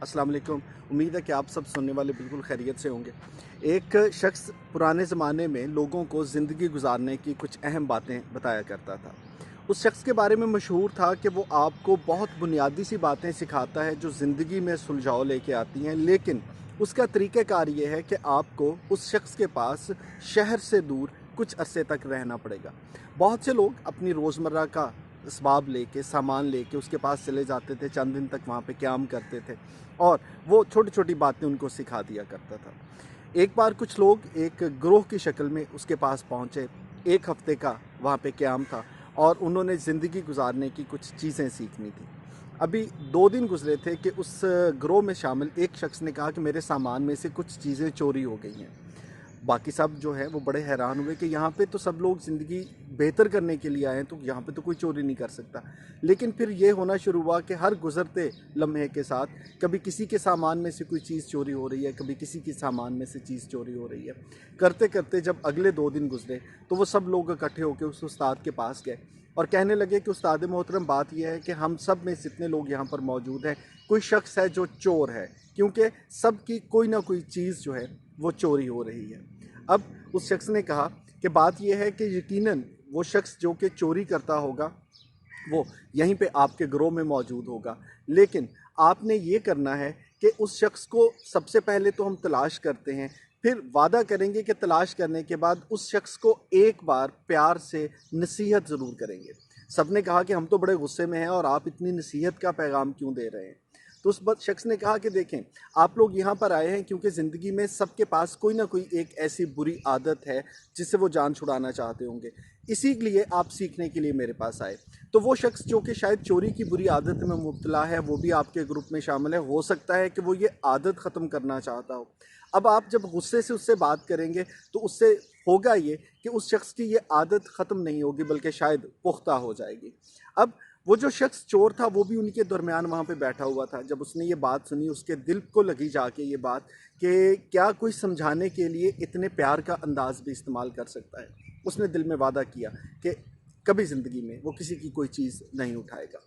अस्सलाम वालेकुम। उम्मीद है कि आप सब सुनने वाले बिल्कुल खैरियत से होंगे। एक शख्स पुराने ज़माने में लोगों को ज़िंदगी गुजारने की कुछ अहम बातें बताया करता था। उस शख्स के बारे में मशहूर था कि वो आपको बहुत बुनियादी सी बातें सिखाता है जो ज़िंदगी में सुलझाव लेके आती हैं, लेकिन उसका तरीक़ाकार ये है कि आपको उस शख्स के पास शहर से दूर कुछ अरसे तक रहना पड़ेगा। बहुत से लोग अपनी रोज़मर्रा का असबाब लेके, सामान लेके उसके पास चले जाते थे, चंद दिन तक वहाँ पे क़याम करते थे और वो छोटी-छोटी बातें उनको सिखा दिया करता था। एक बार कुछ लोग एक ग्रोह की शक्ल में उसके पास पहुँचे, 1 हफ़्ते का वहाँ पे क़याम था और उन्होंने ज़िंदगी गुजारने की कुछ चीज़ें सीखनी थी। अभी 2 दिन गुज़रे थे कि उस ग्रोह में शामिल एक शख्स ने कहा कि मेरे सामान में से कुछ चीज़ें चोरी हो गई हैं। बाकी सब जो है वो बड़े हैरान हुए कि यहाँ पे तो सब लोग ज़िंदगी बेहतर करने के लिए आए हैं, तो यहाँ पे तो कोई चोरी नहीं कर सकता। लेकिन फिर ये होना शुरू हुआ कि हर गुज़रते लम्हे के साथ कभी किसी के सामान में से कोई चीज़ चोरी हो रही है, कभी किसी के सामान में से चीज़ चोरी हो रही है। करते करते जब अगले 2 दिन गुज़रे तो वो सब लोग इकट्ठे होकर उस उस्ताद के पास गए और कहने लगे कि उस्ताद मोहतरम, बात यह है कि हम सब में जितने लोग यहाँ पर मौजूद हैं, कोई शख्स है जो चोर है, क्योंकि सबकी कोई ना कोई चीज़ जो है वो चोरी हो रही है। अब उस शख्स ने कहा कि बात यह है कि यकीनन वो शख्स जो कि चोरी करता होगा वो यहीं पे आपके ग्रोह में मौजूद होगा, लेकिन आपने ये करना है कि उस शख्स को सबसे पहले तो हम तलाश करते हैं, फिर वादा करेंगे कि तलाश करने के बाद उस शख्स को एक बार प्यार से नसीहत ज़रूर करेंगे। सब ने कहा कि हम तो बड़े गुस्से में हैं और आप इतनी नसीहत का पैगाम क्यों दे रहे हैं? तो उस शख्स ने कहा कि देखें, आप लोग यहाँ पर आए हैं क्योंकि ज़िंदगी में सबके पास कोई ना कोई एक ऐसी बुरी आदत है जिससे वो जान छुड़ाना चाहते होंगे, इसी लिए आप सीखने के लिए मेरे पास आए। तो वो शख्स जो कि शायद चोरी की बुरी आदत में मुब्तला है, वो भी आपके ग्रुप में शामिल है। हो सकता है कि वो ये आदत ख़त्म करना चाहता हो। अब आप जब गुस्से से उससे बात करेंगे तो उससे होगा ये कि उस शख्स की ये आदत ख़त्म नहीं होगी, बल्कि शायद पुख्ता हो जाएगी। अब वो जो शख्स चोर था वो भी उनके दरमियान वहाँ पे बैठा हुआ था। जब उसने ये बात सुनी, उसके दिल को लगी जाके ये बात कि क्या कोई समझाने के लिए इतने प्यार का अंदाज़ भी इस्तेमाल कर सकता है। उसने दिल में वादा किया कि कभी ज़िंदगी में वो किसी की कोई चीज़ नहीं उठाएगा।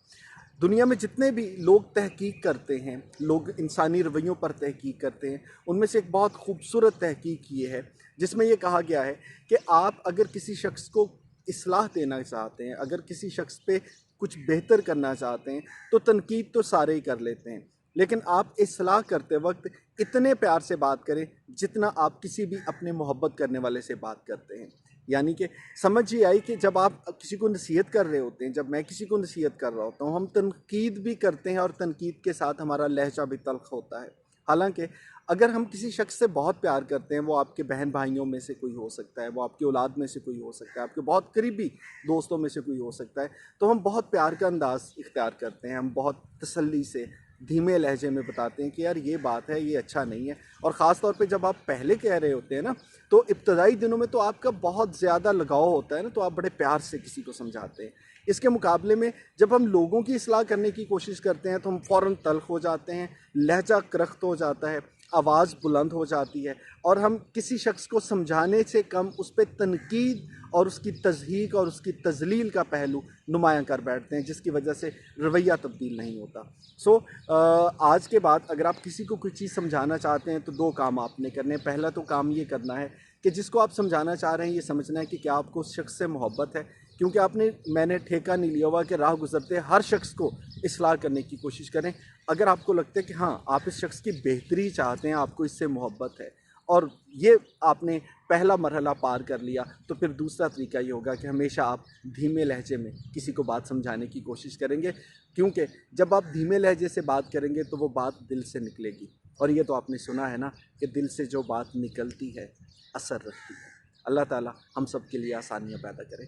दुनिया में जितने भी लोग तहकीक करते हैं, लोग इंसानी रवैयों पर तहकीक करते हैं, उनमें से एक बहुत खूबसूरत तहकीक ये है जिसमें ये कहा गया है कि आप अगर किसी शख्स को इस्लाह देना चाहते हैं, अगर किसी शख्स पे कुछ बेहतर करना चाहते हैं, तो तनकीद तो सारे ही कर लेते हैं, लेकिन आप इस्लाह करते वक्त इतने प्यार से बात करें जितना आप किसी भी अपने मोहब्बत करने वाले से बात करते हैं। यानी कि समझ ये आई कि जब आप किसी को नसीहत कर रहे होते हैं, जब मैं किसी को नसीहत कर रहा होता हूँ, हम तनकीद भी करते हैं और तनकीद के साथ हमारा लहजा भी तल्ख़ होता है। हालांकि अगर हम किसी शख्स से बहुत प्यार करते हैं, वो आपके बहन भाइयों में से कोई हो सकता है, वो आपकी औलाद में से कोई हो सकता है, आपके बहुत करीबी दोस्तों में से कोई हो सकता है, तो हम बहुत प्यार का अंदाज़ इख्तियार करते हैं, हम बहुत तसल्ली से धीमे लहजे में बताते हैं कि यार ये बात है, ये अच्छा नहीं है। और ख़ास तौर पे जब आप पहले कह रहे होते हैं ना, तो इब्तदाई दिनों में तो आपका बहुत ज़्यादा लगाव होता है ना, तो आप बड़े प्यार से किसी को समझाते हैं। इसके मुकाबले में जब हम लोगों की इस्लाह करने की कोशिश करते हैं तो हम फ़ौरन तल्ख़ हो जाते हैं, लहजा करख्त हो जाता है, आवाज़ बुलंद हो जाती है और हम किसी शख्स को समझाने से कम उस पे तनकीद और उसकी तज़हीक और उसकी तज़लील का पहलू नुमायाँ कर बैठते हैं, जिसकी वजह से रवैया तब्दील नहीं होता। सो आज के बाद अगर आप किसी को कोई चीज़ समझाना चाहते हैं तो 2 काम आपने करने हैं। पहला तो काम ये करना है कि जिसको आप समझाना चाह रहे हैं ये समझना है कि क्या आपको उस शख्स से मोहब्बत है, क्योंकि मैंने ठेका नहीं लिया हुआ कि राह गुज़रते हर शख्स को इस्लाह करने की कोशिश करें। अगर आपको लगता है कि हाँ, आप इस शख्स की बेहतरी चाहते हैं, आपको इससे मोहब्बत है और ये आपने पहला मरहला पार कर लिया, तो फिर दूसरा तरीका ये होगा कि हमेशा आप धीमे लहजे में किसी को बात समझाने की कोशिश करेंगे, क्योंकि जब आप धीमे लहजे से बात करेंगे तो वो बात दिल से निकलेगी। और ये तो आपने सुना है ना कि दिल से जो बात निकलती है असर रखती है। अल्लाह ताला हम सब के लिए आसानियाँ पैदा करे।